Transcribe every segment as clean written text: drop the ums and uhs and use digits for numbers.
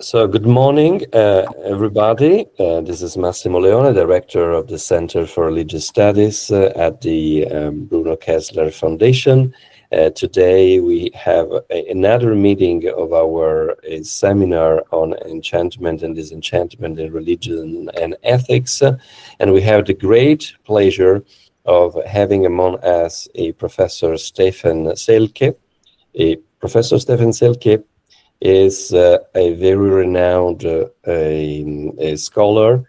So good morning, everybody. This is Massimo Leone, Director of the Center for Religious Studies at the Bruno Kessler Foundation. Today we have another meeting of our seminar on enchantment and disenchantment in religion and ethics. And we have the great pleasure of having among us a Professor Stefan Selke. Professor Stefan Selke is a very renowned a scholar.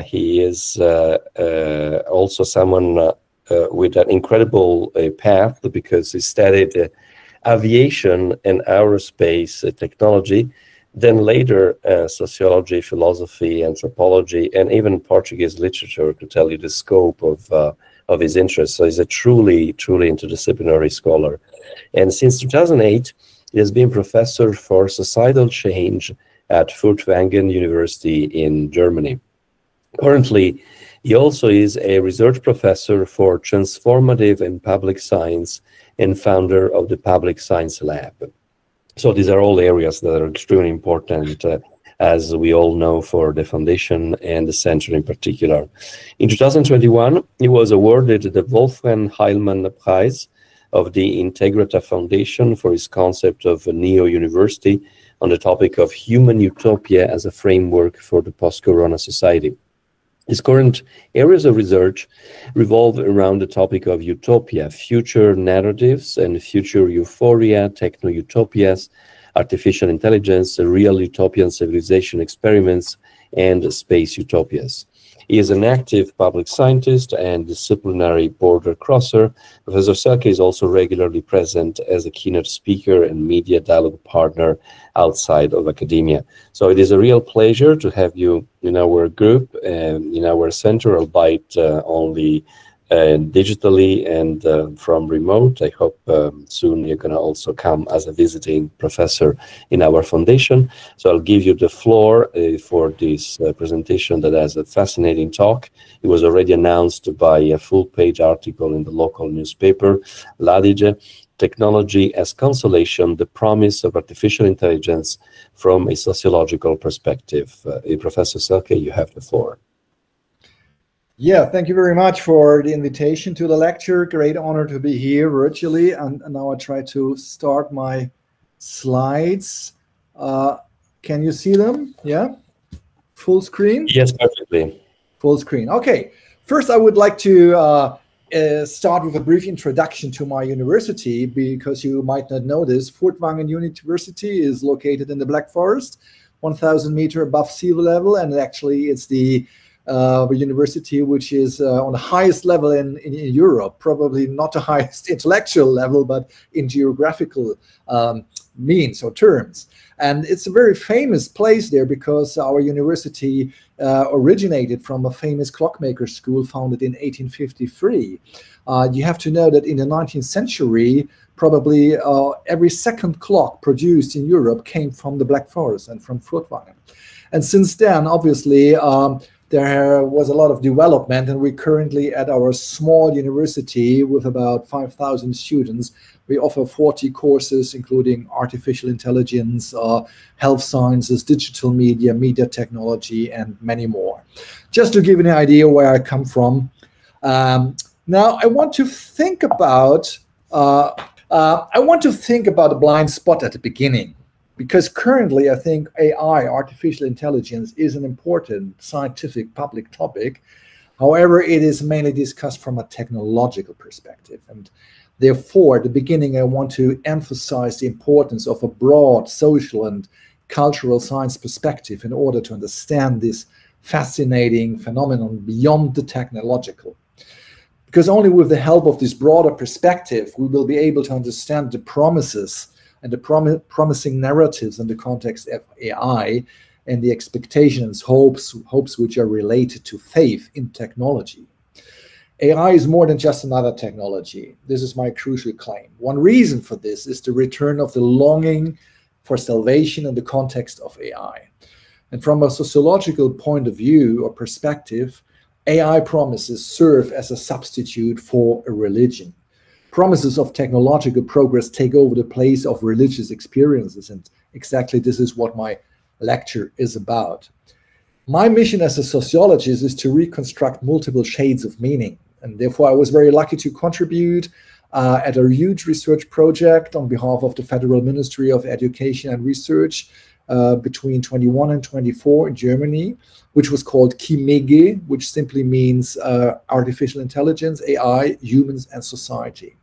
He is also someone with an incredible path, because he studied aviation and aerospace technology, then later sociology, philosophy, anthropology, and even Portuguese literature, to tell you the scope of his interests. So he's a truly interdisciplinary scholar. And since 2008, he has been professor for societal change at Furtwangen University in Germany. Currently, he also is a research professor for transformative and public science and founder of the Public Science Lab. So these are all areas that are extremely important, as we all know, for the foundation and the center in particular. In 2021, he was awarded the Wolfgang Heilmann Prize of the Integrata Foundation for his concept of a neo-university on the topic of human utopia as a framework for the post-corona society. His current areas of research revolve around the topic of utopia, future narratives and future euphoria, techno-utopias, artificial intelligence, real utopian civilization experiments, and space utopias. He is an active public scientist and disciplinary border crosser. Professor Selke is also regularly present as a keynote speaker and media dialogue partner outside of academia. So it is a real pleasure to have you in our group and in our center, albeit only digitally and from remote. I hope soon you're going to also come as a visiting professor in our foundation. So I'll give you the floor for this presentation that has a fascinating talk. It was already announced by a full-page article in the local newspaper, L'Adige, Technology as Consolation, the Promise of Artificial Intelligence from a Sociological Perspective. Professor Selke, you have the floor. Yeah, thank you very much for the invitation to the lecture. Great honor to be here virtually. And now I try to start my slides. Can you see them? Yeah? Full screen? Yes, perfectly. Full screen. Okay. First, I would like to start with a brief introduction to my university, because you might not know this. Furtwangen University is located in the Black Forest, 1,000 meters above sea level, and actually it's the university which is on the highest level in Europe, probably not the highest intellectual level, but in geographical means or terms. And it's a very famous place there because our university originated from a famous clockmaker school founded in 1853. You have to know that in the 19th century, probably every second clock produced in Europe came from the Black Forest and from Furtwangen. And since then, obviously, there was a lot of development, and we currently at our small university with about 5,000 students, we offer 40 courses, including artificial intelligence, health sciences, digital media, media technology, and many more. Just to give you an idea where I come from. Now, I want to think about a blind spot at the beginning. Because currently, I think AI, artificial intelligence, is an important scientific public topic. However, it is mainly discussed from a technological perspective. And therefore, at the beginning, I want to emphasize the importance of a broad social and cultural science perspective in order to understand this fascinating phenomenon beyond the technological. Because only with the help of this broader perspective, we will be able to understand the promises and the promising narratives in the context of AI and the expectations, hopes which are related to faith in technology. AI is more than just another technology. This is my crucial claim. One reason for this is the return of the longing for salvation in the context of AI. And from a sociological point of view or perspective, AI promises serve as a substitute for a religion. Promises of technological progress take over the place of religious experiences, and exactly this is what my lecture is about. My mission as a sociologist is to reconstruct multiple shades of meaning. And therefore, I was very lucky to contribute at a huge research project on behalf of the Federal Ministry of Education and Research between 21 and 24 in Germany, which was called KIMEGE, which simply means artificial intelligence, AI, humans, and society.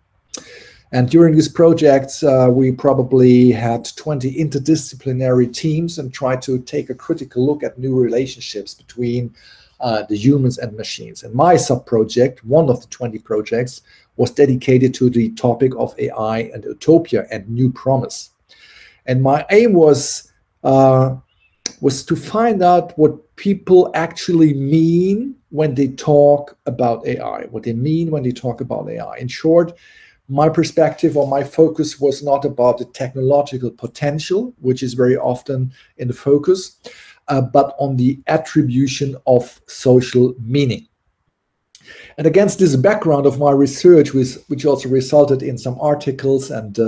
And during these projects, we probably had 20 interdisciplinary teams and tried to take a critical look at new relationships between the humans and machines. And my sub-project, one of the 20 projects, was dedicated to the topic of AI and utopia and new promise. And my aim was to find out what people actually mean when they talk about AI, what they mean when they talk about AI. In short, my perspective or my focus was not about the technological potential, which is very often in the focus, but on the attribution of social meaning. And against this background of my research, which also resulted in some articles and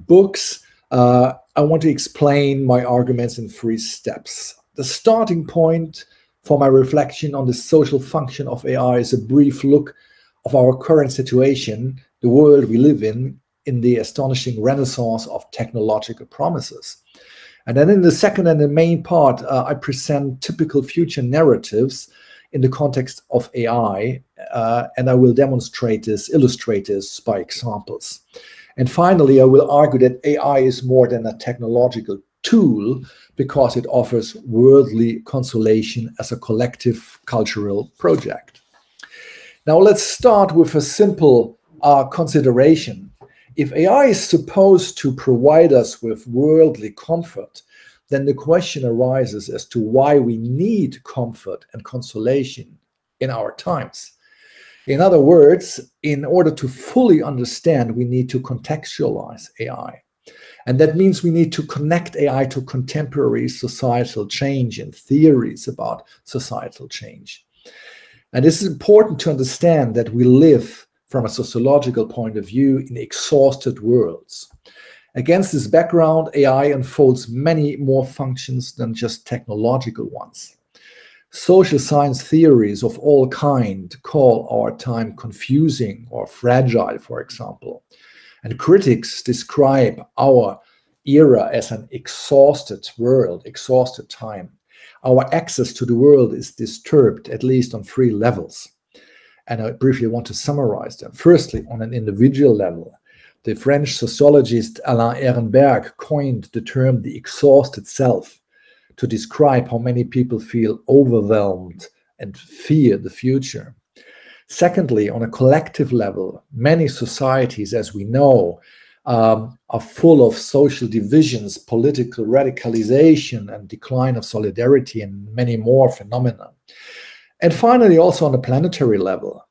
books, I want to explain my arguments in 3 steps. The starting point for my reflection on the social function of AI is a brief look of our current situation, the world we live in the astonishing renaissance of technological promises. And then in the second and the main part, I present typical future narratives in the context of AI, and I will illustrate this by examples. And finally, I will argue that AI is more than a technological tool because it offers worldly consolation as a collective cultural project. Now let's start with a simple consideration. If AI is supposed to provide us with worldly comfort, then the question arises as to why we need comfort and consolation in our times. In other words, in order to fully understand, we need to contextualize AI. And that means we need to connect AI to contemporary societal change and theories about societal change. And this is important to understand that we live from a sociological point of view in exhausted worlds. Against this background, AI unfolds many more functions than just technological ones. Social science theories of all kinds call our time confusing or fragile, for example. And critics describe our era as an exhausted world, exhausted time. Our access to the world is disturbed, at least on 3 levels. And I briefly want to summarize them. Firstly, on an individual level, the French sociologist Alain Ehrenberg coined the term the exhausted self to describe how many people feel overwhelmed and fear the future. Secondly, on a collective level, many societies, as we know, are full of social divisions, political radicalization, and decline of solidarity, and many more phenomena. And finally, also on a planetary level,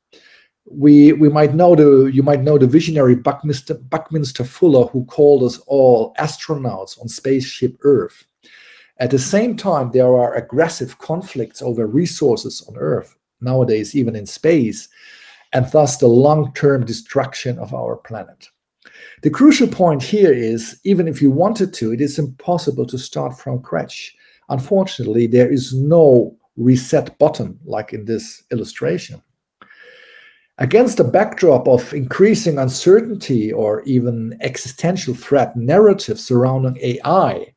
you might know the visionary Buckminster Fuller, who called us all astronauts on spaceship Earth. At the same time, there are aggressive conflicts over resources on Earth, nowadays even in space, and thus the long-term destruction of our planet. The crucial point here is, even if you wanted to, it is impossible to start from scratch. Unfortunately, there is no reset button like in this illustration. Against a backdrop of increasing uncertainty or even existential threat, narratives surrounding AI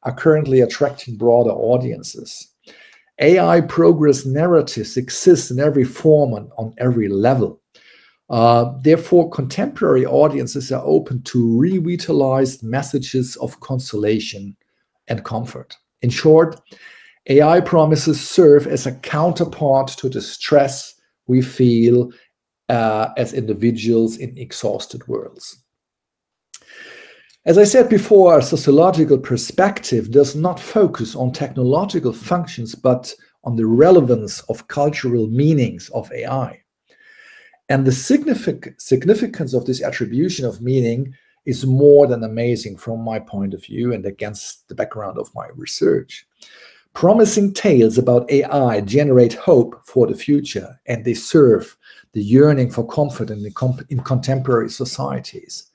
are currently attracting broader audiences. AI progress narratives exist in every form and on every level. Therefore, contemporary audiences are open to revitalized messages of consolation and comfort. In short, AI promises serve as a counterpart to the stress we feel as individuals in exhausted worlds. As I said before, a sociological perspective does not focus on technological functions, but on the relevance of cultural meanings of AI. And the significance of this attribution of meaning is more than amazing from my point of view and against the background of my research. Promising tales about AI generate hope for the future, and they serve the yearning for comfort in contemporary societies.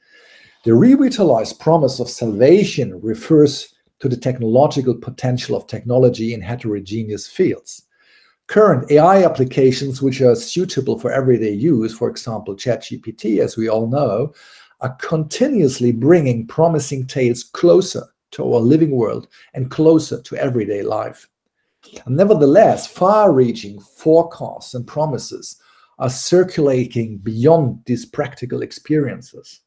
The revitalized promise of salvation refers to the technological potential of technology in heterogeneous fields. Current AI applications which are suitable for everyday use, for example, ChatGPT, as we all know, are continuously bringing promising tales closer to our living world and closer to everyday life. And nevertheless, far-reaching forecasts and promises are circulating beyond these practical experiences.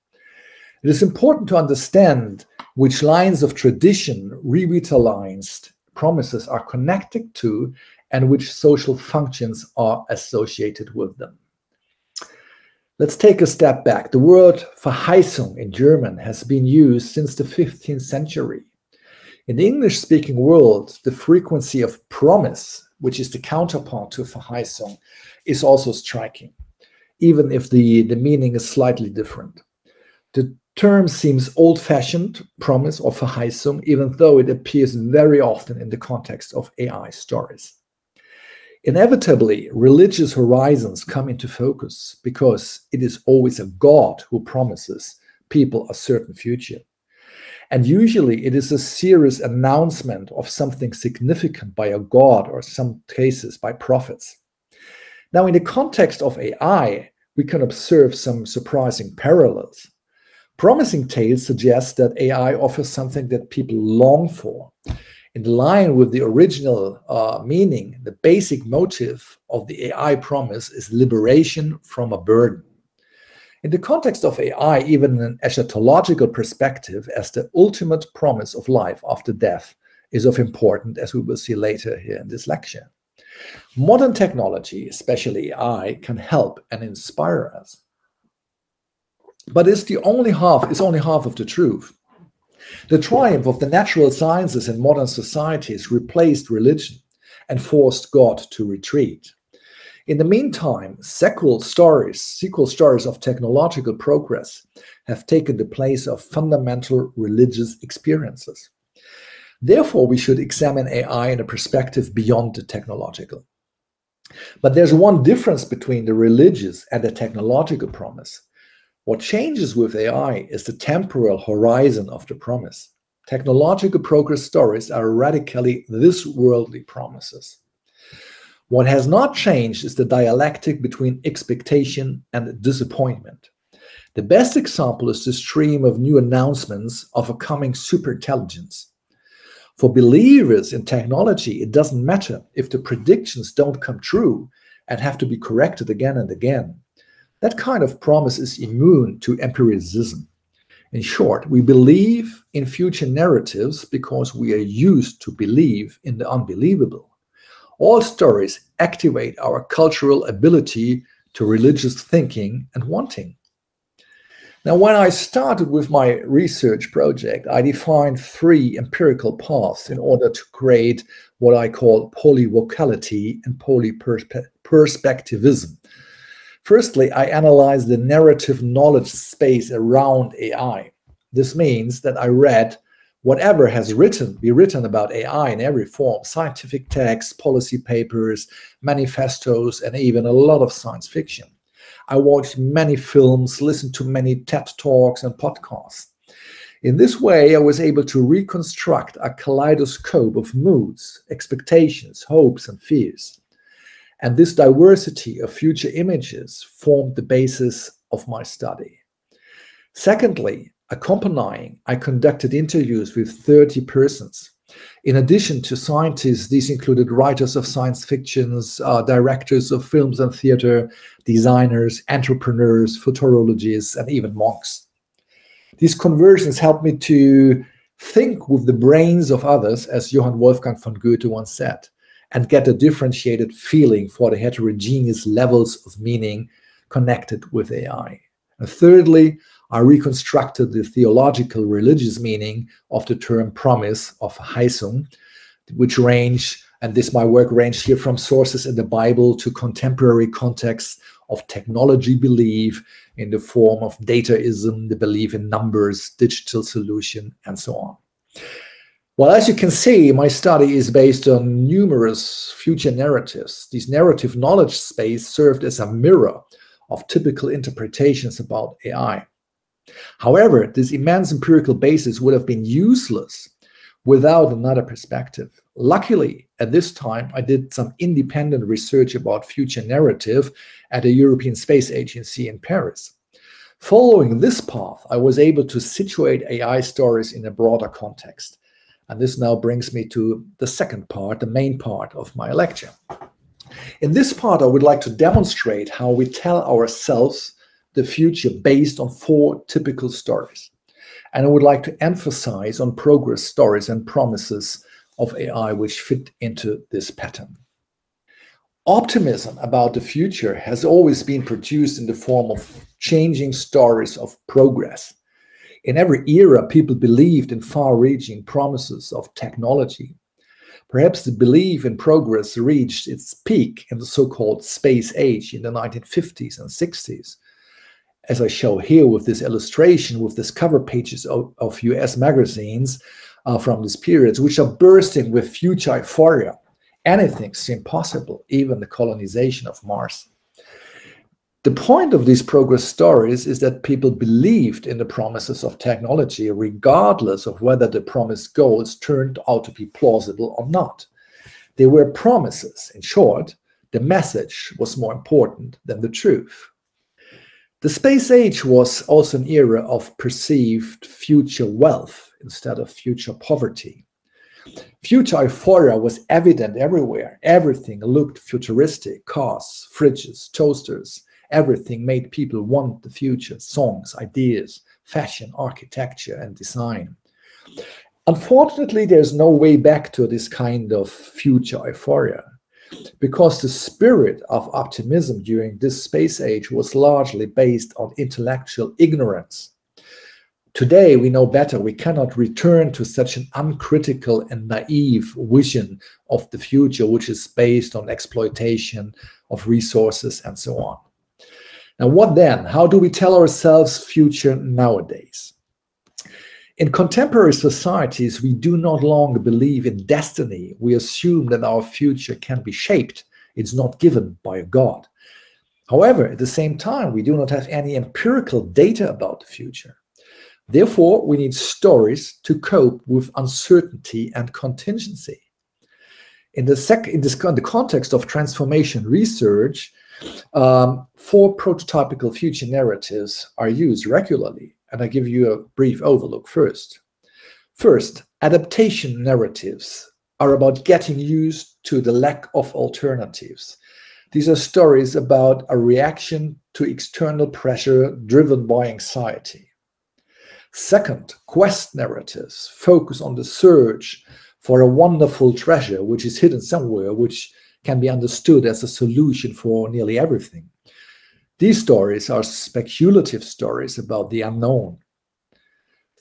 It is important to understand which lines of tradition revitalized promises are connected to and which social functions are associated with them. Let's take a step back. The word Verheißung in German has been used since the 15th century. In the English-speaking world, the frequency of promise, which is the counterpart to Verheißung, is also striking, even if the meaning is slightly different. The term seems old-fashioned, promise or Verheißung, even though it appears very often in the context of AI stories. Inevitably, religious horizons come into focus because it is always a God who promises people a certain future. And usually it is a serious announcement of something significant by a God, or some cases by prophets. Now, in the context of AI, we can observe some surprising parallels. Promising tales suggest that AI offers something that people long for. In line with the original meaning, the basic motive of the AI promise is liberation from a burden. In the context of AI, even an eschatological perspective as the ultimate promise of life after death is of importance, as we will see later here in this lecture. Modern technology, especially AI, can help and inspire us. But it's only half of the truth. The triumph of the natural sciences in modern societies replaced religion and forced God to retreat. In the meantime, sequel stories of technological progress have taken the place of fundamental religious experiences. Therefore, we should examine AI in a perspective beyond the technological. But there's one difference between the religious and the technological promise. What changes with AI is the temporal horizon of the promise. Technological progress stories are radically this-worldly promises. What has not changed is the dialectic between expectation and disappointment. The best example is the stream of new announcements of a coming superintelligence. For believers in technology, it doesn't matter if the predictions don't come true and have to be corrected again and again. That kind of promise is immune to empiricism. In short, we believe in future narratives because we are used to believe in the unbelievable. All stories activate our cultural ability to religious thinking and wanting. Now, when I started with my research project, I defined 3 empirical paths in order to create what I call polyvocality and polyperspectivism. Firstly, I analyzed the narrative knowledge space around AI. This means that I read whatever has been written about AI in every form: scientific texts, policy papers, manifestos, and even a lot of science fiction. I watched many films, listened to many TED Talks and podcasts. In this way, I was able to reconstruct a kaleidoscope of moods, expectations, hopes, and fears. And this diversity of future images formed the basis of my study. Secondly, accompanying, I conducted interviews with 30 persons. In addition to scientists, these included writers of science fictions, directors of films and theater, designers, entrepreneurs, futurologists, and even monks. These conversions helped me to think with the brains of others, as Johann Wolfgang von Goethe once said, and get a differentiated feeling for the heterogeneous levels of meaning connected with AI. And thirdly, I reconstructed the theological religious meaning of the term promise of Verheißung, which my work ranged here from sources in the Bible to contemporary contexts of technology belief in the form of dataism, the belief in numbers, digital solution, and so on. Well, as you can see, my study is based on numerous future narratives. These narrative knowledge space served as a mirror of typical interpretations about AI. However, this immense empirical basis would have been useless without another perspective. Luckily, at this time, I did some independent research about future narrative at the European Space Agency in Paris. Following this path, I was able to situate AI stories in a broader context. And this now brings me to the second part, the main part of my lecture. In this part, I would like to demonstrate how we tell ourselves the future based on 4 typical stories. And I would like to emphasize on progress stories and promises of AI which fit into this pattern. Optimism about the future has always been produced in the form of changing stories of progress. In every era, people believed in far-reaching promises of technology. Perhaps the belief in progress reached its peak in the so-called space age in the 1950s and 60s. As I show here with this illustration, with these cover pages of US magazines from this period, which are bursting with future euphoria. Anything seemed possible, even the colonization of Mars. The point of these progress stories is that people believed in the promises of technology, regardless of whether the promised goals turned out to be plausible or not. They were promises. In short, the message was more important than the truth. The space age was also an era of perceived future wealth instead of future poverty. Future euphoria was evident everywhere. Everything looked futuristic. Cars, fridges, toasters. Everything made people want the future. Songs, ideas, fashion, architecture, and design. Unfortunately, there's no way back to this kind of future euphoria, because the spirit of optimism during this space age was largely based on intellectual ignorance. Today, we know better. We cannot return to such an uncritical and naive vision of the future, which is based on exploitation of resources and so on. Now, what then? How do we tell ourselves future nowadays? In contemporary societies, we do not longer believe in destiny. We assume that our future can be shaped. It's not given by a God. However, at the same time, we do not have any empirical data about the future. Therefore, we need stories to cope with uncertainty and contingency. In the context of transformation research, 4 prototypical future narratives are used regularly, and I give you a brief overlook first. First, adaptation narratives are about getting used to the lack of alternatives. These are stories about a reaction to external pressure driven by anxiety. Second, quest narratives focus on the search for a wonderful treasure which is hidden somewhere, which can be understood as a solution for nearly everything. These stories are speculative stories about the unknown.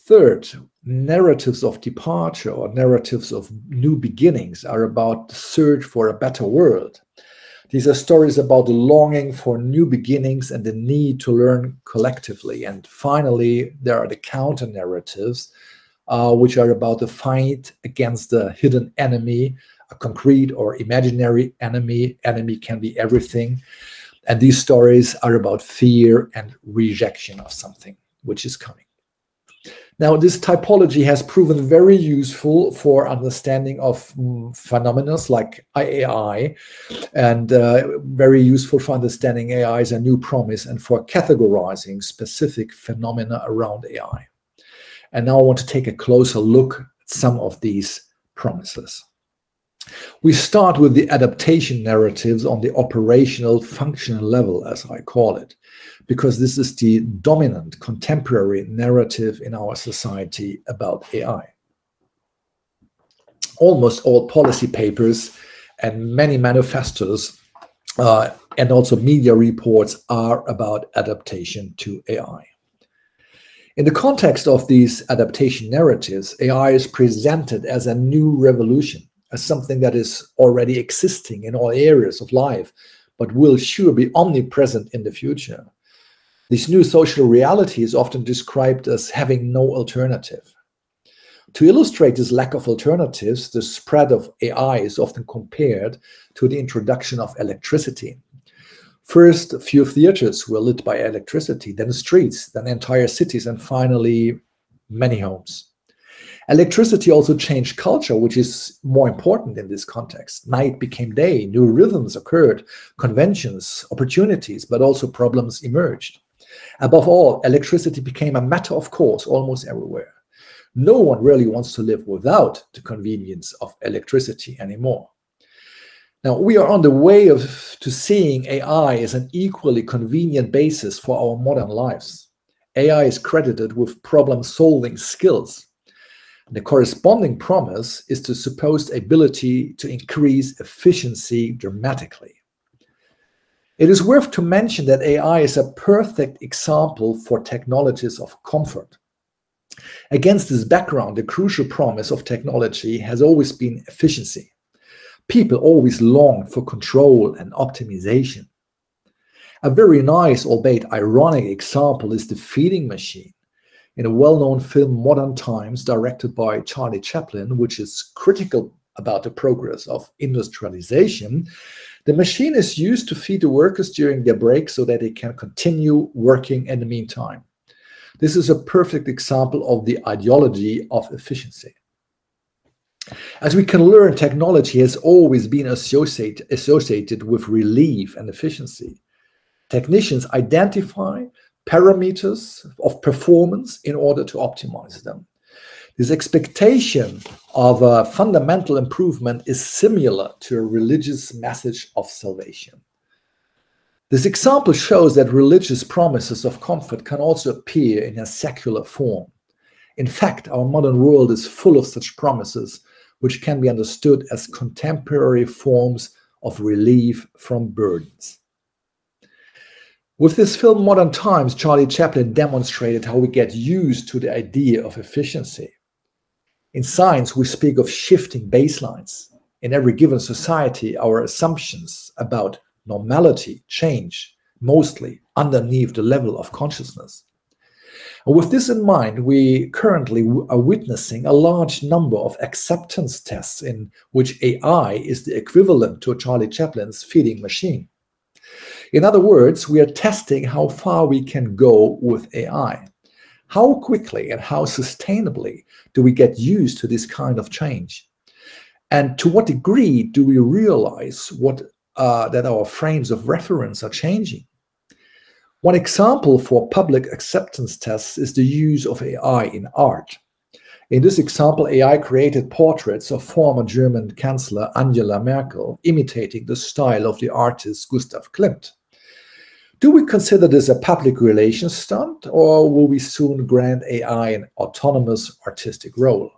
Third, narratives of departure or narratives of new beginnings are about the search for a better world. These are stories about the longing for new beginnings and the need to learn collectively. And finally, there are the counter narratives, which are about the fight against the hidden enemy, a concrete or imaginary enemy. Enemy can be everything. And these stories are about fear and rejection of something which is coming. Now, this typology has proven very useful for understanding of phenomena like AI, and very useful for understanding AI as a new promise and for categorizing specific phenomena around AI. And now I want to take a closer look at some of these promises. We start with the adaptation narratives on the operational functional level, as I call it, because this is the dominant contemporary narrative in our society about AI. Almost all policy papers and many manifestos and also media reports are about adaptation to AI. In the context of these adaptation narratives, AI is presented as a new revolution, as something that is already existing in all areas of life, but will sure be omnipresent in the future. This new social reality is often described as having no alternative. To illustrate this lack of alternatives, the spread of AI is often compared to the introduction of electricity. First, a few theaters were lit by electricity, then streets, then entire cities, and finally, many homes. Electricity also changed culture, which is more important in this context. Night became day, new rhythms occurred, conventions, opportunities, but also problems emerged. Above all, electricity became a matter of course almost everywhere. No one really wants to live without the convenience of electricity anymore. Now, we are on the way to seeing AI as an equally convenient basis for our modern lives. AI is credited with problem-solving skills. The corresponding promise is the supposed ability to increase efficiency dramatically. It is worth to mention that AI is a perfect example for technologies of comfort. Against this background, the crucial promise of technology has always been efficiency. People always longed for control and optimization. A very nice, albeit ironic example is the feeding machine. In a well-known film, Modern Times, directed by Charlie Chaplin, which is critical about the progress of industrialization, the machine is used to feed the workers during their break so that they can continue working in the meantime. This is a perfect example of the ideology of efficiency. As we can learn, technology has always been associated with relief and efficiency. Technicians identify parameters of performance in order to optimize them. This expectation of a fundamental improvement is similar to a religious message of salvation. This example shows that religious promises of comfort can also appear in a secular form. In fact, our modern world is full of such promises, which can be understood as contemporary forms of relief from burdens. With this film, Modern Times, Charlie Chaplin demonstrated how we get used to the idea of efficiency. In science, we speak of shifting baselines. In every given society, our assumptions about normality change, mostly underneath the level of consciousness. And with this in mind, we currently are witnessing a large number of acceptance tests in which AI is the equivalent to Charlie Chaplin's feeding machine. In other words, we are testing how far we can go with AI. How quickly and how sustainably do we get used to this kind of change? And to what degree do we realize that our frames of reference are changing? One example for public acceptance tests is the use of AI in art. In this example, AI created portraits of former German Chancellor Angela Merkel, imitating the style of the artist Gustav Klimt. Do we consider this a public relations stunt, or will we soon grant AI an autonomous artistic role?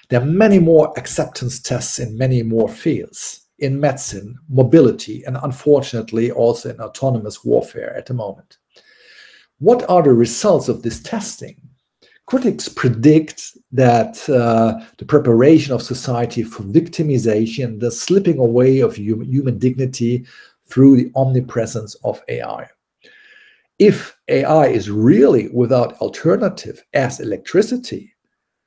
There are many more acceptance tests in many more fields. In medicine, mobility, and unfortunately also in autonomous warfare at the moment. What are the results of this testing? Critics predict that the preparation of society for victimization, the slipping away of human dignity through the omnipresence of AI. If AI is really without alternative as electricity,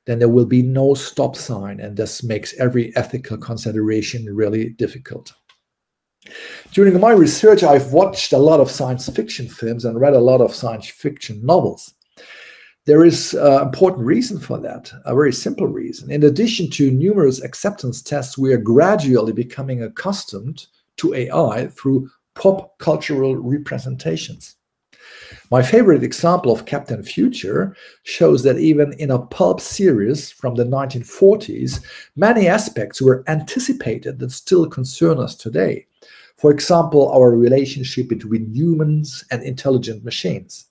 then there will be no stop sign, and this makes every ethical consideration really difficult. During my research, I've watched a lot of science fiction films and read a lot of science fiction novels. There is an important reason for that, a very simple reason. In addition to numerous acceptance tests, we are gradually becoming accustomed to AI through pop cultural representations. My favorite example of Captain Future shows that even in a pulp series from the 1940s, many aspects were anticipated that still concern us today. For example, our relationship between humans and intelligent machines.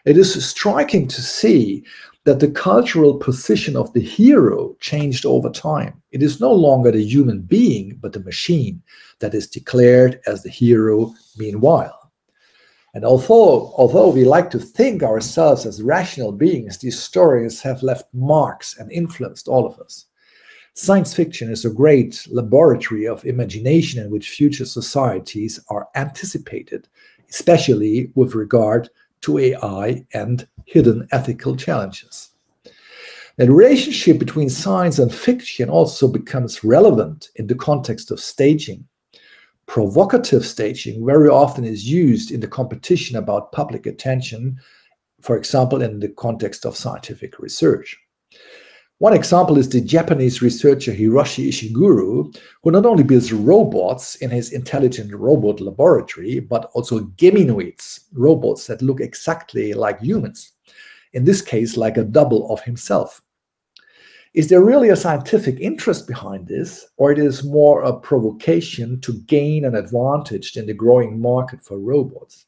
It is striking to see that the cultural position of the hero changed over time. It is no longer the human being, but the machine that is declared as the hero meanwhile. And although we like to think ourselves as rational beings, these stories have left marks and influenced all of us. Science fiction is a great laboratory of imagination in which future societies are anticipated, especially with regard to AI and hidden ethical challenges. The relationship between science and fiction also becomes relevant in the context of staging. Provocative staging very often is used in the competition about public attention, for example, in the context of scientific research. One example is the Japanese researcher Hiroshi Ishiguro, who not only builds robots in his intelligent robot laboratory, but also geminoids, robots that look exactly like humans, in this case like a double of himself. Is there really a scientific interest behind this, or it is more a provocation to gain an advantage in the growing market for robots?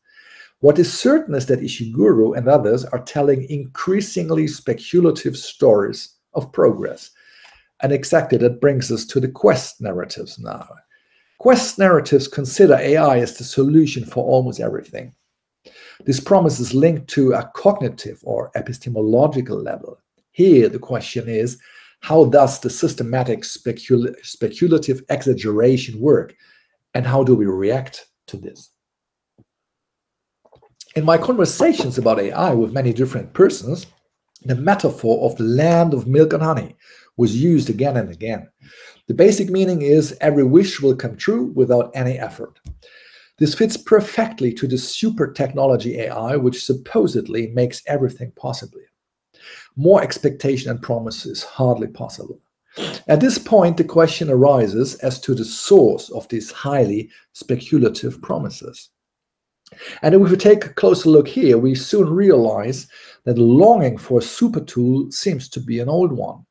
What is certain is that Ishiguro and others are telling increasingly speculative stories of progress. And exactly that brings us to the quest narratives now. Quest narratives consider AI as the solution for almost everything. This promise is linked to a cognitive or epistemological level. Here the question is, how does the systematic speculative exaggeration work, and how do we react to this? In my conversations about AI with many different persons, the metaphor of the land of milk and honey was used again and again. The basic meaning is every wish will come true without any effort. This fits perfectly to the super technology AI, which supposedly makes everything possible. More expectation and promise is hardly possible. At this point, the question arises as to the source of these highly speculative promises. And if we take a closer look here, we soon realize that longing for a super tool seems to be an old one.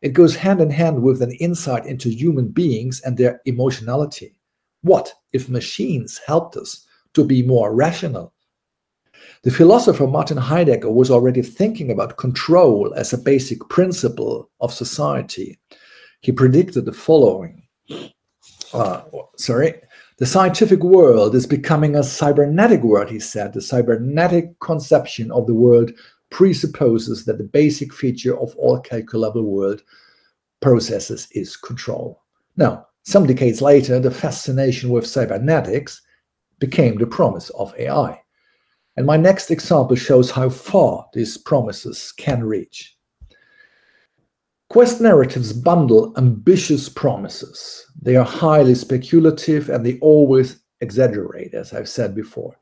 It goes hand in hand with an insight into human beings and their emotionality. What if machines helped us to be more rational? The philosopher Martin Heidegger was already thinking about control as a basic principle of society. He predicted the following. The scientific world is becoming a cybernetic world, he said. The cybernetic conception of the world presupposes that the basic feature of all calculable world processes is control. Now, some decades later, the fascination with cybernetics became the promise of AI. And my next example shows how far these promises can reach. Quest narratives bundle ambitious promises. They are highly speculative and they always exaggerate, as I've said before.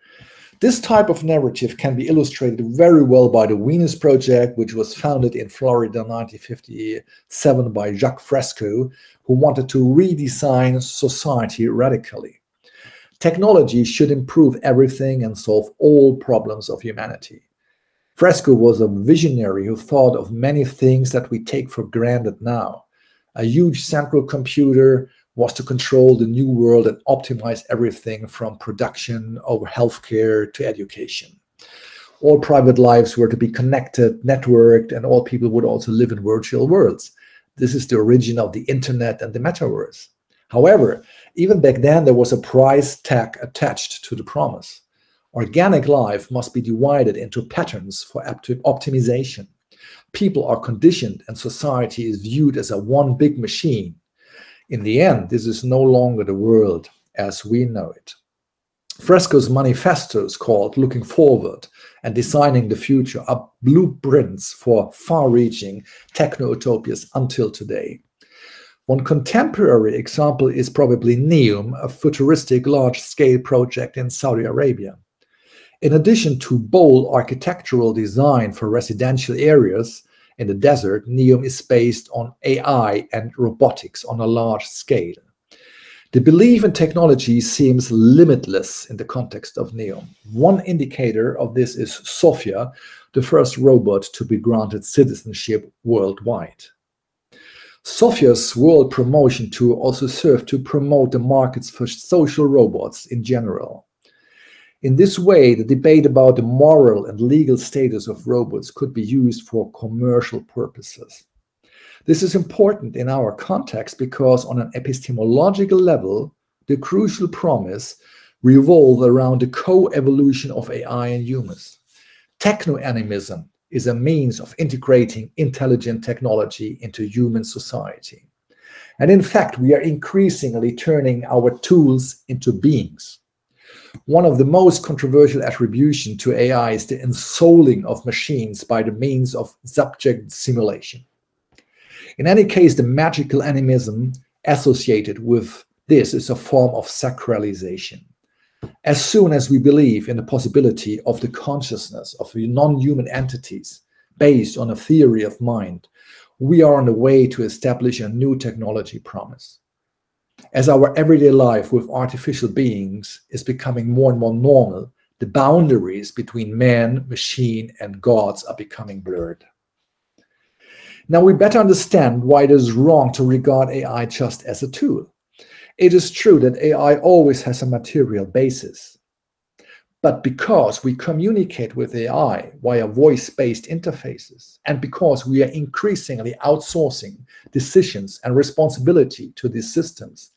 This type of narrative can be illustrated very well by the Venus Project, which was founded in Florida in 1957 by Jacques Fresco, who wanted to redesign society radically. Technology should improve everything and solve all problems of humanity. Fresco was a visionary who thought of many things that we take for granted now. A huge central computer was to control the new world and optimize everything from production over healthcare to education. All private lives were to be connected, networked, and all people would also live in virtual worlds. This is the origin of the internet and the metaverse. However, even back then there was a price tag attached to the promise. Organic life must be divided into patterns for optimization. People are conditioned and society is viewed as a one big machine. In the end, this is no longer the world as we know it. Fresco's manifestos called Looking Forward and Designing the Future are blueprints for far-reaching techno-utopias until today. One contemporary example is probably NEOM, a futuristic large-scale project in Saudi Arabia. In addition to bold architectural design for residential areas in the desert, NEOM is based on AI and robotics on a large scale. The belief in technology seems limitless in the context of NEOM. One indicator of this is Sophia, the first robot to be granted citizenship worldwide. Sophia's world promotion tour also served to promote the markets for social robots in general. In this way, the debate about the moral and legal status of robots could be used for commercial purposes. This is important in our context because on an epistemological level, the crucial promise revolves around the co-evolution of AI and humans. Techno-animism is a means of integrating intelligent technology into human society. And in fact, we are increasingly turning our tools into beings. One of the most controversial attributions to AI is the ensouling of machines by the means of subject simulation. In any case, the magical animism associated with this is a form of sacralization. As soon as we believe in the possibility of the consciousness of non-human entities based on a theory of mind, we are on the way to establish a new technology promise. As our everyday life with artificial beings is becoming more and more normal, the boundaries between man, machine, and gods are becoming blurred. Now we better understand why it is wrong to regard AI just as a tool. It is true that AI always has a material basis. But because we communicate with AI via voice-based interfaces, and because we are increasingly outsourcing decisions and responsibility to these systems,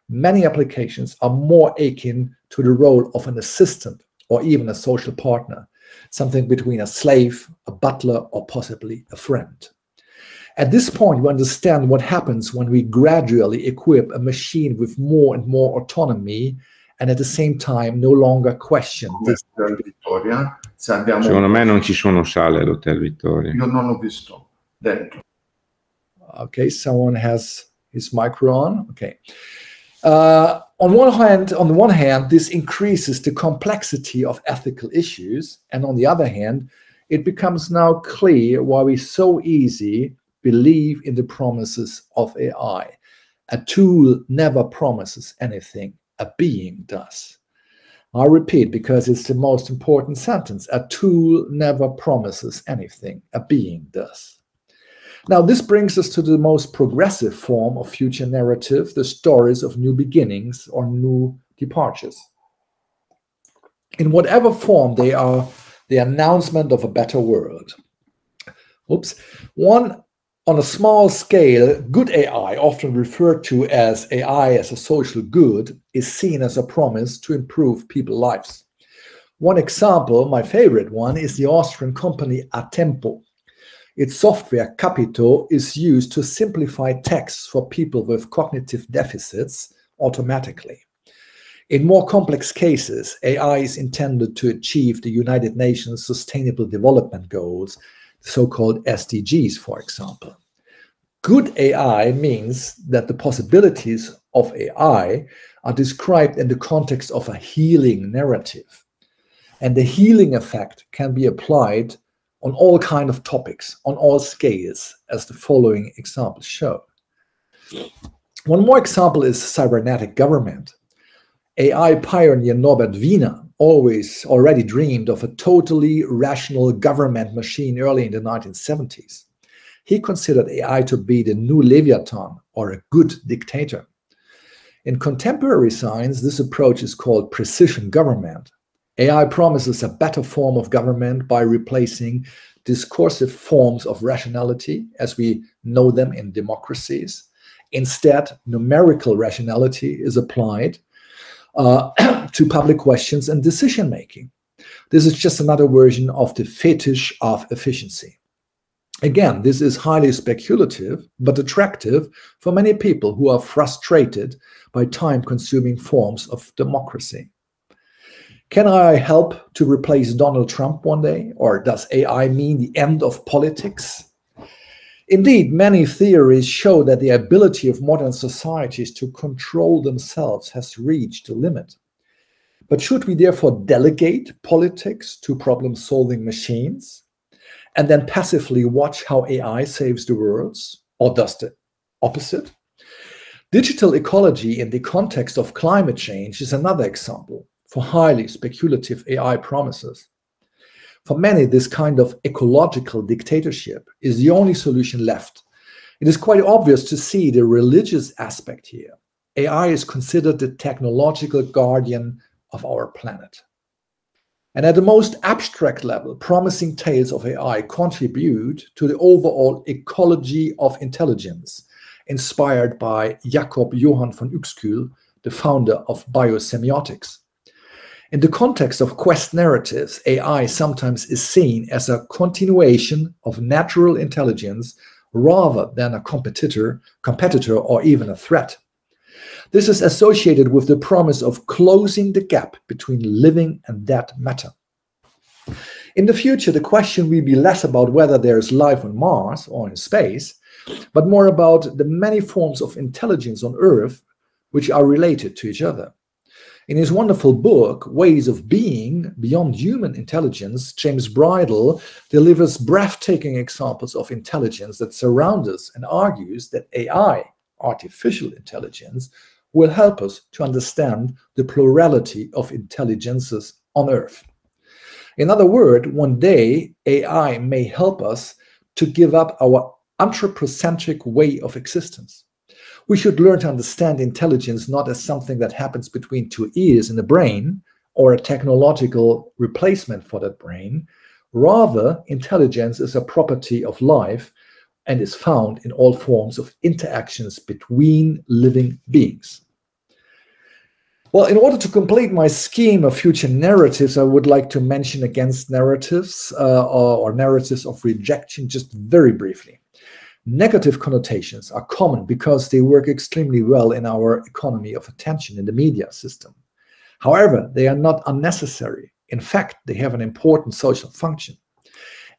many applications are more akin to the role of an assistant or even a social partner, something between a slave, a butler, or possibly a friend. At this point, we understand what happens when we gradually equip a machine with more and more autonomy and at the same time no longer question this. Secondo me non ci sono sale all'Hotel Vittoria. Io non l'ho visto dentro. Okay, someone has his micro on. Okay. On the one hand, this increases the complexity of ethical issues, and on the other hand, it becomes now clear why we so easily believe in the promises of AI. A tool never promises anything. A being does. I repeat, because it's the most important sentence. A tool never promises anything. A being does. Now, this brings us to the most progressive form of future narrative, the stories of new beginnings or new departures. In whatever form they are, the announcement of a better world. On a small scale, good AI, often referred to as AI as a social good, is seen as a promise to improve people's lives. One example, my favorite one, is the Austrian company Atempo. Its software, Capito, is used to simplify texts for people with cognitive deficits automatically. In more complex cases, AI is intended to achieve the United Nations Sustainable Development Goals, so-called SDGs, for example. Good AI means that the possibilities of AI are described in the context of a healing narrative. And the healing effect can be applied on all kinds of topics, on all scales, as the following examples show. One more example is cybernetic government. AI pioneer Norbert Wiener already dreamed of a totally rational government machine early in the 1970s. He considered AI to be the new Leviathan, or a good dictator. In contemporary science, this approach is called precision government. AI promises a better form of government by replacing discursive forms of rationality as we know them in democracies. Instead, numerical rationality is applied to public questions and decision-making. This is just another version of the fetish of efficiency. Again, this is highly speculative, but attractive for many people who are frustrated by time-consuming forms of democracy. Can I help to replace Donald Trump one day? Or does AI mean the end of politics? Indeed, many theories show that the ability of modern societies to control themselves has reached a limit. But should we therefore delegate politics to problem-solving machines and then passively watch how AI saves the world? Or does the opposite? Digital ecology in the context of climate change is another example for highly speculative AI promises. For many, this kind of ecological dictatorship is the only solution left. It is quite obvious to see the religious aspect here. AI is considered the technological guardian of our planet. And at the most abstract level, promising tales of AI contribute to the overall ecology of intelligence, inspired by Jakob Johann von Uexküll, the founder of biosemiotics. In the context of quest narratives, AI sometimes is seen as a continuation of natural intelligence rather than a competitor, or even a threat. This is associated with the promise of closing the gap between living and dead matter. In the future, the question will be less about whether there is life on Mars or in space, but more about the many forms of intelligence on Earth which are related to each other. In his wonderful book, Ways of Being, Beyond Human Intelligence, James Bridle delivers breathtaking examples of intelligence that surround us and argues that AI, artificial intelligence, will help us to understand the plurality of intelligences on Earth. In other words, one day AI may help us to give up our anthropocentric way of existence. We should learn to understand intelligence not as something that happens between two ears in the brain or a technological replacement for that brain. Rather, intelligence is a property of life and is found in all forms of interactions between living beings. Well, in order to complete my scheme of future narratives, I would like to mention against narratives or narratives of rejection just very briefly. Negative connotations are common because they work extremely well in our economy of attention in the media system. However, they are not unnecessary. In fact, they have an important social function.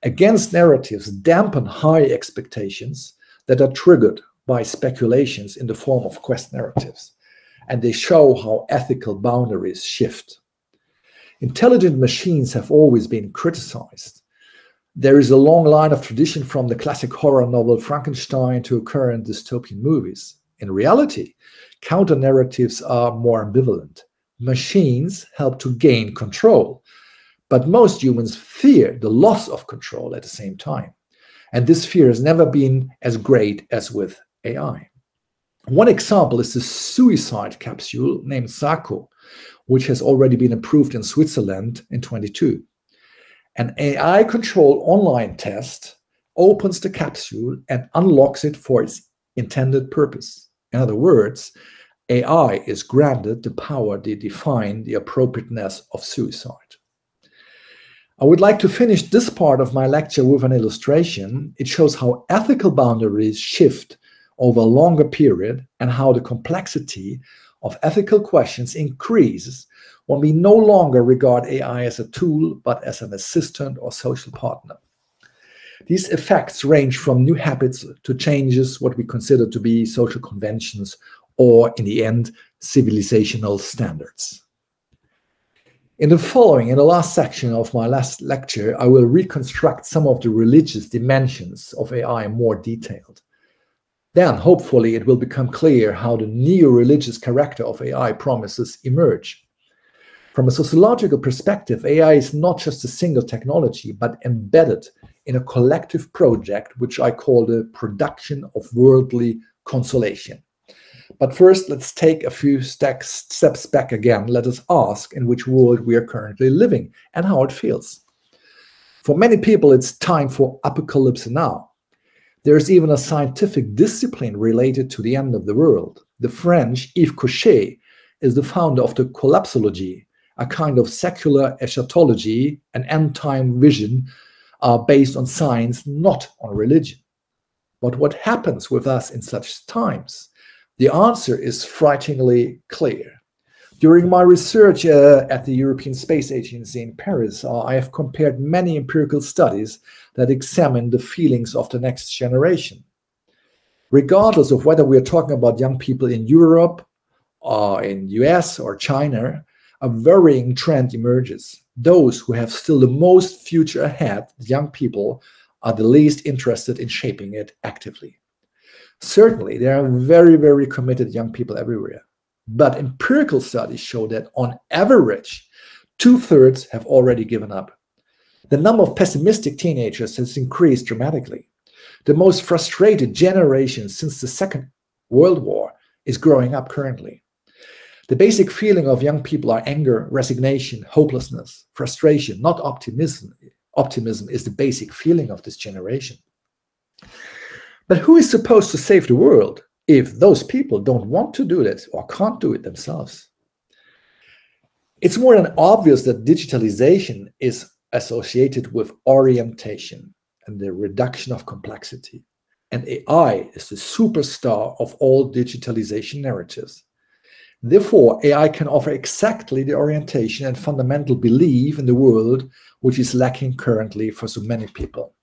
Against narratives dampen high expectations that are triggered by speculations in the form of quest narratives, and they show how ethical boundaries shift. Intelligent machines have always been criticized. There is a long line of tradition from the classic horror novel Frankenstein to current dystopian movies. In reality, counter-narratives are more ambivalent. Machines help to gain control, but most humans fear the loss of control at the same time. And this fear has never been as great as with AI. One example is the suicide capsule named Selke, which has already been approved in Switzerland in 2022. An AI-controlled online test opens the capsule and unlocks it for its intended purpose. In other words, AI is granted the power to define the appropriateness of suicide. I would like to finish this part of my lecture with an illustration. It shows how ethical boundaries shift over a longer period and how the complexity of ethical questions increases when we no longer regard AI as a tool, but as an assistant or social partner. These effects range from new habits to changes what we consider to be social conventions or, in the end, civilizational standards. In the last section of my last lecture, I will reconstruct some of the religious dimensions of AI more detailed. Then, hopefully, it will become clear how the neo-religious character of AI promises emerge. From a sociological perspective, AI is not just a single technology, but embedded in a collective project, which I call the production of worldly consolation. But first, let's take a few steps back again. Let us ask in which world we are currently living and how it feels. For many people, it's time for apocalypse now. There's even a scientific discipline related to the end of the world. The French Yves Cochet is the founder of the collapsology, a kind of secular eschatology, an end-time vision based on science, not on religion. But what happens with us in such times? The answer is frighteningly clear. During my research at the European Space Agency in Paris, I have compared many empirical studies that examine the feelings of the next generation. Regardless of whether we are talking about young people in Europe, in US or China, a worrying trend emerges. Those who have still the most future ahead, the young people, are the least interested in shaping it actively. Certainly, there are very, very committed young people everywhere. But empirical studies show that on average, 2/3 have already given up. The number of pessimistic teenagers has increased dramatically. The most frustrated generation since the Second World War is growing up currently. The basic feeling of young people are anger, resignation, hopelessness, frustration, not optimism. Optimism is the basic feeling of this generation. But who is supposed to save the world if those people don't want to do it or can't do it themselves? It's more than obvious that digitalization is associated with orientation and the reduction of complexity. And AI is the superstar of all digitalization narratives. Therefore, AI can offer exactly the orientation and fundamental belief in the world which is lacking currently for so many people.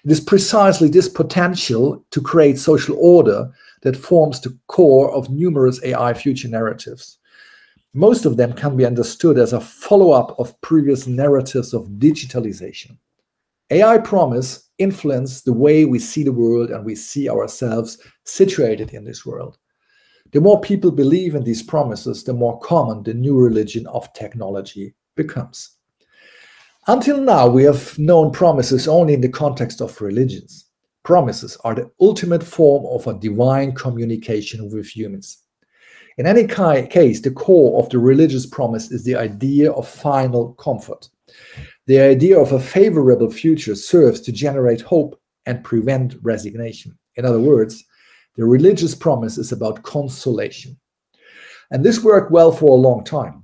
It is precisely this potential to create social order that forms the core of numerous AI future narratives. Most of them can be understood as a follow-up of previous narratives of digitalization. AI promise influence the way we see the world and we see ourselves situated in this world. The more people believe in these promises, the more common the new religion of technology becomes. Until now, we have known promises only in the context of religions. Promises are the ultimate form of a divine communication with humans. In any case, the core of the religious promise is the idea of final comfort. The idea of a favorable future serves to generate hope and prevent resignation. In other words, the religious promise is about consolation. And this worked well for a long time.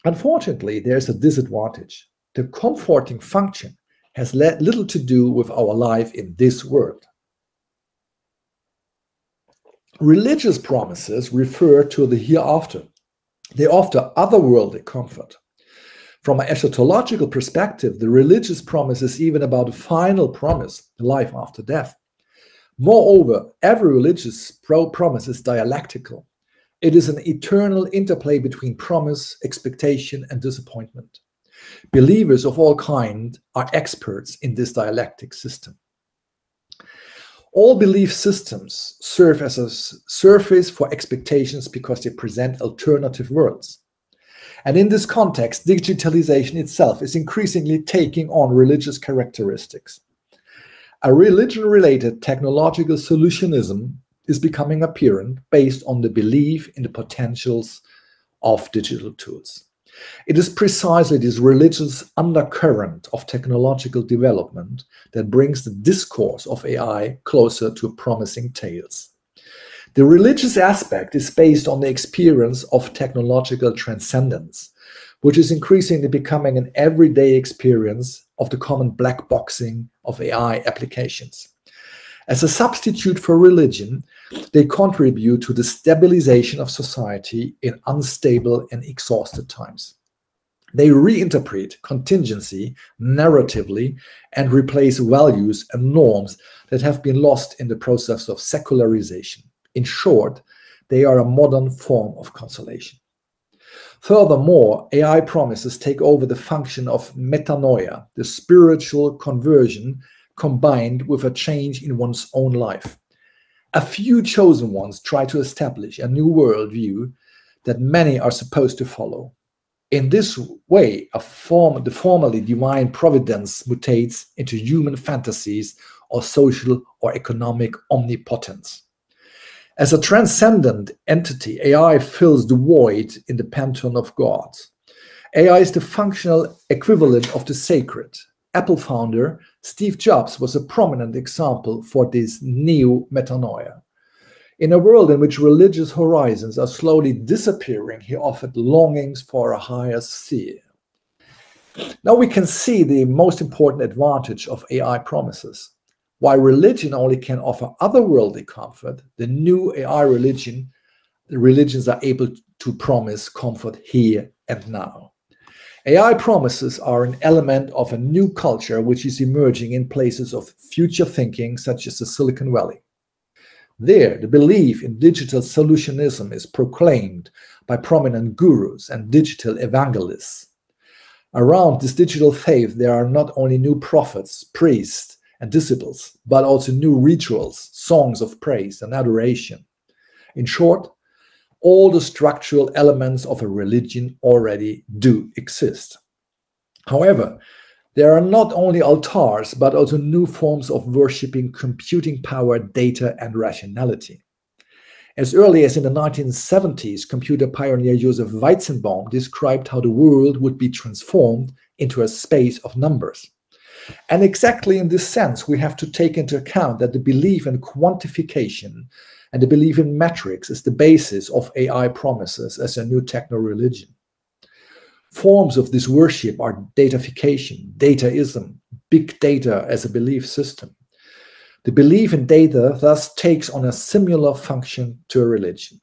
Unfortunately, there's a disadvantage. The comforting function has little to do with our life in this world. Religious promises refer to the hereafter. They offer otherworldly comfort. From an eschatological perspective, the religious promise is even about a final promise, life after death. Moreover, every religious promise is dialectical. It is an eternal interplay between promise, expectation, and disappointment. Believers of all kinds are experts in this dialectic system. All belief systems serve as a surface for expectations because they present alternative worlds. And in this context, digitalization itself is increasingly taking on religious characteristics. A religion-related technological solutionism is becoming apparent based on the belief in the potentials of digital tools. It is precisely this religious undercurrent of technological development that brings the discourse of AI closer to promising tales. The religious aspect is based on the experience of technological transcendence, which is increasingly becoming an everyday experience of the common black boxing of AI applications. As a substitute for religion, they contribute to the stabilization of society in unstable and exhausted times. They reinterpret contingency narratively and replace values and norms that have been lost in the process of secularization. In short, they are a modern form of consolation. Furthermore, AI promises take over the function of metanoia, the spiritual conversion combined with a change in one's own life. A few chosen ones try to establish a new worldview that many are supposed to follow. In this way, the formerly divine providence mutates into human fantasies or social or economic omnipotence. As a transcendent entity, AI fills the void in the pantheon of gods. AI is the functional equivalent of the sacred. Apple founder Steve Jobs was a prominent example for this new metanoia. In a world in which religious horizons are slowly disappearing, he offered longings for a higher sphere. Now we can see the most important advantage of AI promises. While religion only can offer otherworldly comfort, the new AI religions are able to promise comfort here and now. AI promises are an element of a new culture which is emerging in places of future thinking, such as the Silicon Valley. There, the belief in digital solutionism is proclaimed by prominent gurus and digital evangelists. Around this digital faith, there are not only new prophets, priests, and disciples, but also new rituals, songs of praise and adoration. In short, all the structural elements of a religion already do exist. However, there are not only altars, but also new forms of worshipping computing power, data, and rationality. As early as in the 1970s, computer pioneer Joseph Weizenbaum described how the world would be transformed into a space of numbers. And exactly in this sense, we have to take into account that the belief in quantification and the belief in metrics is the basis of AI promises as a new techno-religion. Forms of this worship are datafication, dataism, big data as a belief system. The belief in data thus takes on a similar function to a religion.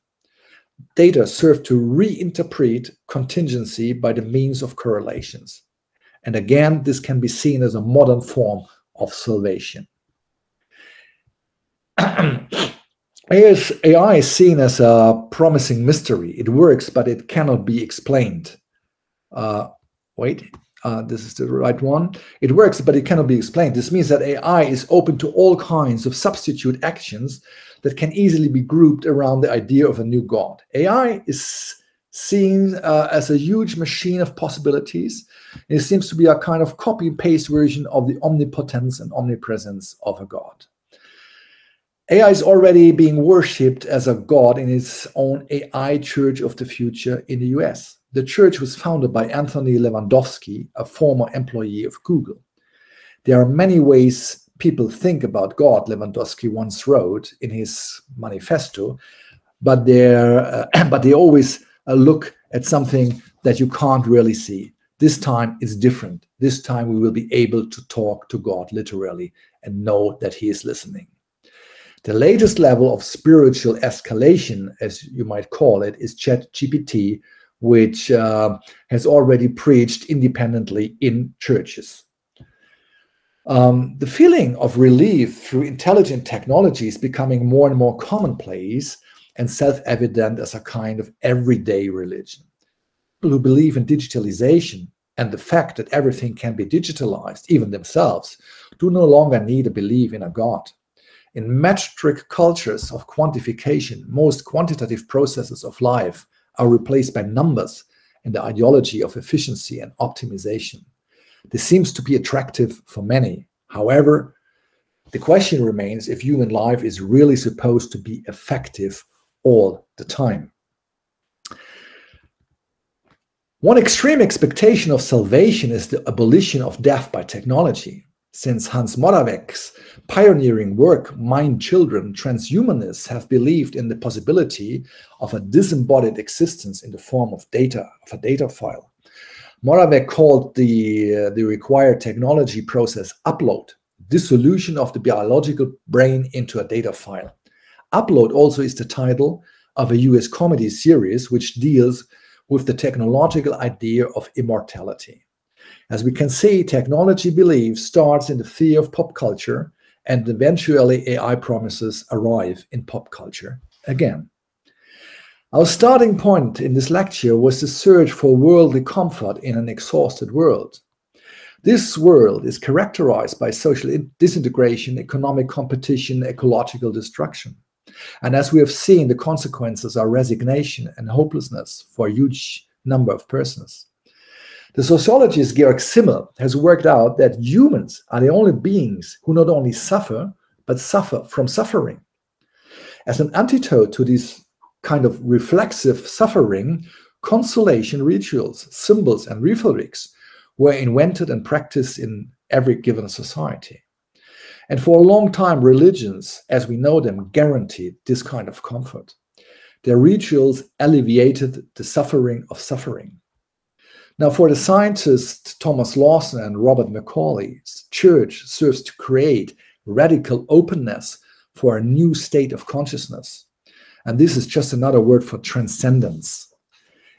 Data serve to reinterpret contingency by the means of correlations. And again, this can be seen as a modern form of salvation. AI is seen as a promising mystery. It works, but it cannot be explained. This is the right one. It works, but it cannot be explained. This means that AI is open to all kinds of substitute actions that can easily be grouped around the idea of a new God. AI is seen as a huge machine of possibilities. It seems to be a kind of copy and paste version of the omnipotence and omnipresence of a God. AI is already being worshipped as a god in its own AI Church of the Future in the US. The church was founded by Anthony Lewandowski, a former employee of Google. There are many ways people think about God, Lewandowski once wrote in his manifesto, but they always look at something that you can't really see. This time it's different. This time we will be able to talk to God literally and know that he is listening. The latest level of spiritual escalation, as you might call it, is ChatGPT, which has already preached independently in churches. The feeling of relief through intelligent technology is becoming more and more commonplace and self-evident as a kind of everyday religion. People who believe in digitalization and the fact that everything can be digitalized, even themselves, do no longer need to believe in a God. In metric cultures of quantification, most quantitative processes of life are replaced by numbers and the ideology of efficiency and optimization. This seems to be attractive for many. However, the question remains if human life is really supposed to be effective all the time. One extreme expectation of salvation is the abolition of death by technology. Since Hans Moravec's pioneering work, Mind Children, transhumanists have believed in the possibility of a disembodied existence in the form of data, of a data file. Moravec called the required technology process upload, dissolution of the biological brain into a data file. Upload also is the title of a US comedy series which deals with the technological idea of immortality. As we can see, technology belief starts in the sphere of pop culture, and eventually AI promises arrive in pop culture again. Our starting point in this lecture was the search for worldly comfort in an exhausted world. This world is characterized by social disintegration, economic competition, ecological destruction. And as we have seen, the consequences are resignation and hopelessness for a huge number of persons. The sociologist Georg Simmel has worked out that humans are the only beings who not only suffer, but suffer from suffering. As an antidote to this kind of reflexive suffering, consolation rituals, symbols, and rhetorics were invented and practiced in every given society. And for a long time, religions, as we know them, guaranteed this kind of comfort. Their rituals alleviated the suffering of suffering. Now, for the scientists Thomas Lawson and Robert Macaulay, church serves to create radical openness for a new state of consciousness. And this is just another word for transcendence.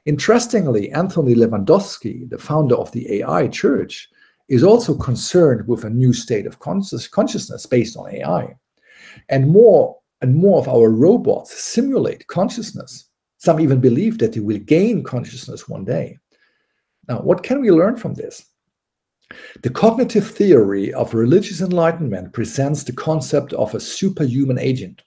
Interestingly, Anthony Lewandowski, the founder of the AI Church, is also concerned with a new state of consciousness based on AI. And more of our robots simulate consciousness. Some even believe that they will gain consciousness one day. Now, what can we learn from this? The cognitive theory of religious enlightenment presents the concept of a superhuman agent.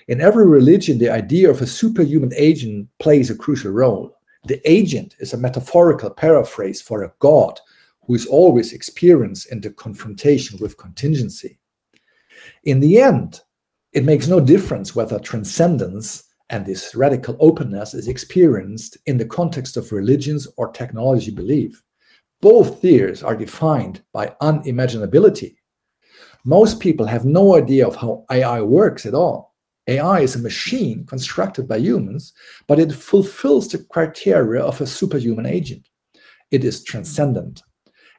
In every religion, the idea of a superhuman agent plays a crucial role. The agent is a metaphorical paraphrase for a God who is always experienced in the confrontation with contingency. In the end, it makes no difference whether transcendence and this radical openness is experienced in the context of religions or technology belief. Both theories are defined by unimaginability. Most people have no idea of how AI works at all. AI is a machine constructed by humans, but it fulfills the criteria of a superhuman agent. It is transcendent.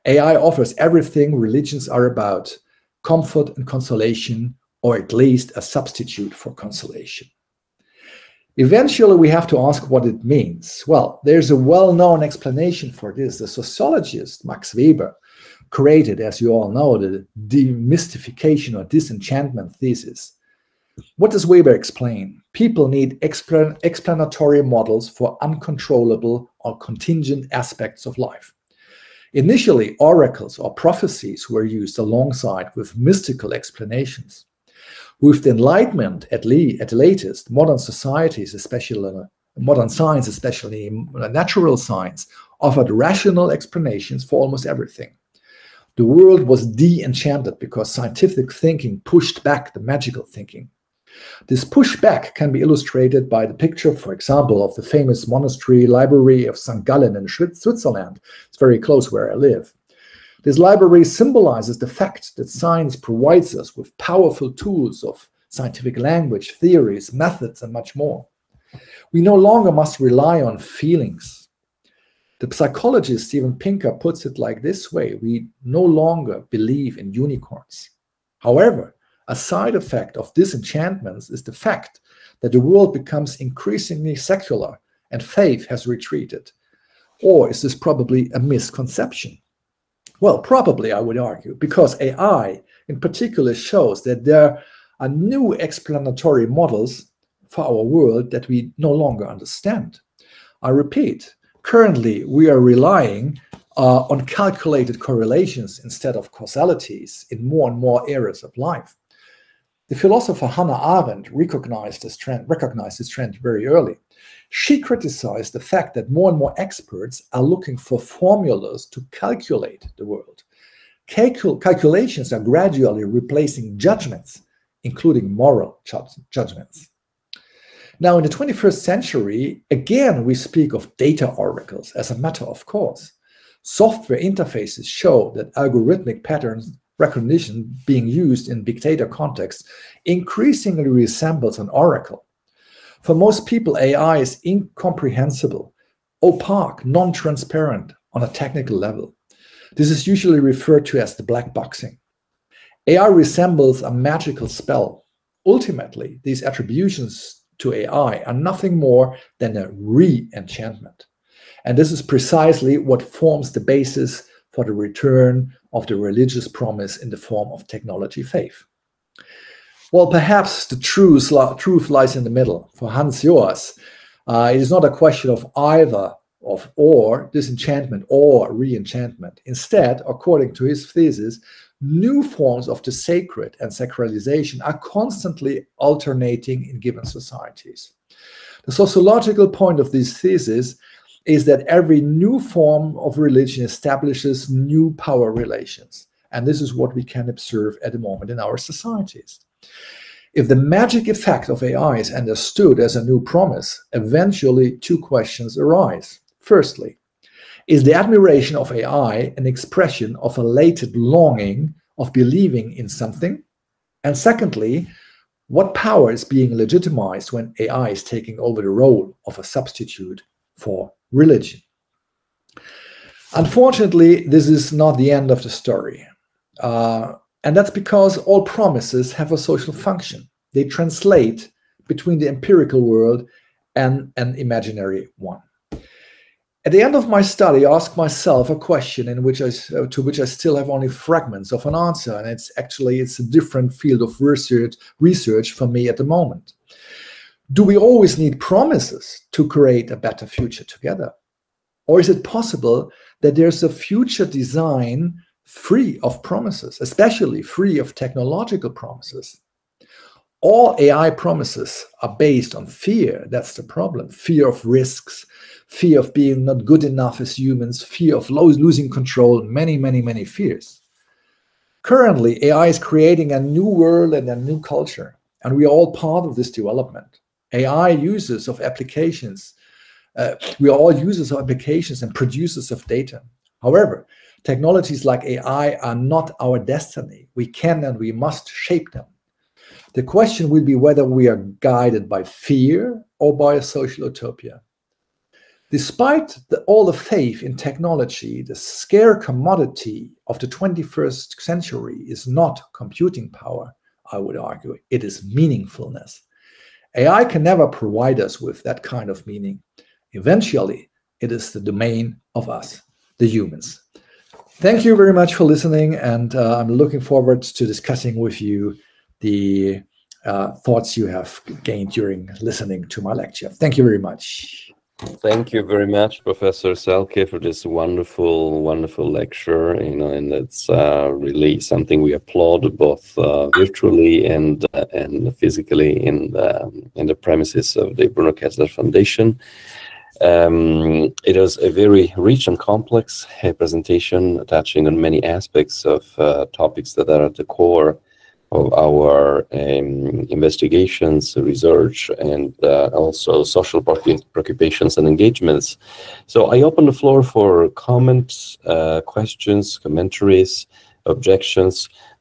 AI offers everything religions are about: comfort and consolation, or at least a substitute for consolation. Eventually, we have to ask what it means. Well, there's a well-known explanation for this. The sociologist Max Weber created, as you all know, the demystification or disenchantment thesis. What does Weber explain? People need explanatory models for uncontrollable or contingent aspects of life. Initially, oracles or prophecies were used alongside with mystical explanations. With the Enlightenment, at the latest, modern societies, especially modern science, especially natural science, offered rational explanations for almost everything. The world was de-enchanted because scientific thinking pushed back the magical thinking. This pushback can be illustrated by the picture, for example, of the famous monastery library of St. Gallen in Switzerland. It's very close where I live. This library symbolizes the fact that science provides us with powerful tools of scientific language, theories, methods, and much more. We no longer must rely on feelings. The psychologist Steven Pinker puts it like this way: we no longer believe in unicorns. However, a side effect of disenchantments is the fact that the world becomes increasingly secular and faith has retreated. Or is this probably a misconception? Well, probably, I would argue, because AI in particular shows that there are new explanatory models for our world that we no longer understand. I repeat, currently we are relying on calculated correlations instead of causalities in more and more areas of life. The philosopher Hannah Arendt recognized this trend very early. She criticized the fact that more and more experts are looking for formulas to calculate the world. Calculations are gradually replacing judgments, including moral judgments. Now, in the 21st century, again, we speak of data oracles as a matter of course. Software interfaces show that algorithmic patterns recognition being used in big data context increasingly resembles an oracle. For most people, AI is incomprehensible, opaque, non-transparent on a technical level. This is usually referred to as the black boxing. AI resembles a magical spell. Ultimately, these attributions to AI are nothing more than a re-enchantment. And this is precisely what forms the basis for the return of the religious promise in the form of technology faith. Well, perhaps the truth lies in the middle. For Hans Joas, it is not a question of either or disenchantment or re-enchantment. Instead, according to his thesis, new forms of the sacred and sacralization are constantly alternating in given societies. The sociological point of this thesis is that every new form of religion establishes new power relations. And this is what we can observe at the moment in our societies. If the magic effect of AI is understood as a new promise, eventually two questions arise. Firstly, is the admiration of AI an expression of a latent longing of believing in something? And secondly, what power is being legitimized when AI is taking over the role of a substitute for religion? Unfortunately, this is not the end of the story. And that's because all promises have a social function. They translate between the empirical world and an imaginary one. At the end of my study, I asked myself a question to which I still have only fragments of an answer, and it's a different field of research for me at the moment. Do we always need promises to create a better future together? Or is it possible that there's a future design free of promises, especially free of technological promises? All AI promises are based on fear. That's the problem. Fear of risks, fear of being not good enough as humans, fear of losing control, many, many, many fears. Currently, AI is creating a new world and a new culture, and we are all part of this development. AI users of applications, we are all users of applications and producers of data. However, technologies like AI are not our destiny. We can and we must shape them. The question will be whether we are guided by fear or by a social utopia. Despite all the faith in technology, the scarce commodity of the 21st century is not computing power, I would argue. It is meaningfulness. AI can never provide us with that kind of meaning. Eventually, it is the domain of us, the humans. Thank you very much for listening, and I'm looking forward to discussing with you the thoughts you have gained during listening to my lecture. Thank you very much. Thank you very much, Professor Selke, for this wonderful, wonderful lecture. And it's really something we applaud, both virtually and physically in the premises of the Bruno Kessler Foundation. It was a very rich and complex presentation, touching on many aspects of topics that are at the core of our investigations, research, and also social preoccupations and engagements. So I open the floor for comments, questions, commentaries, objections.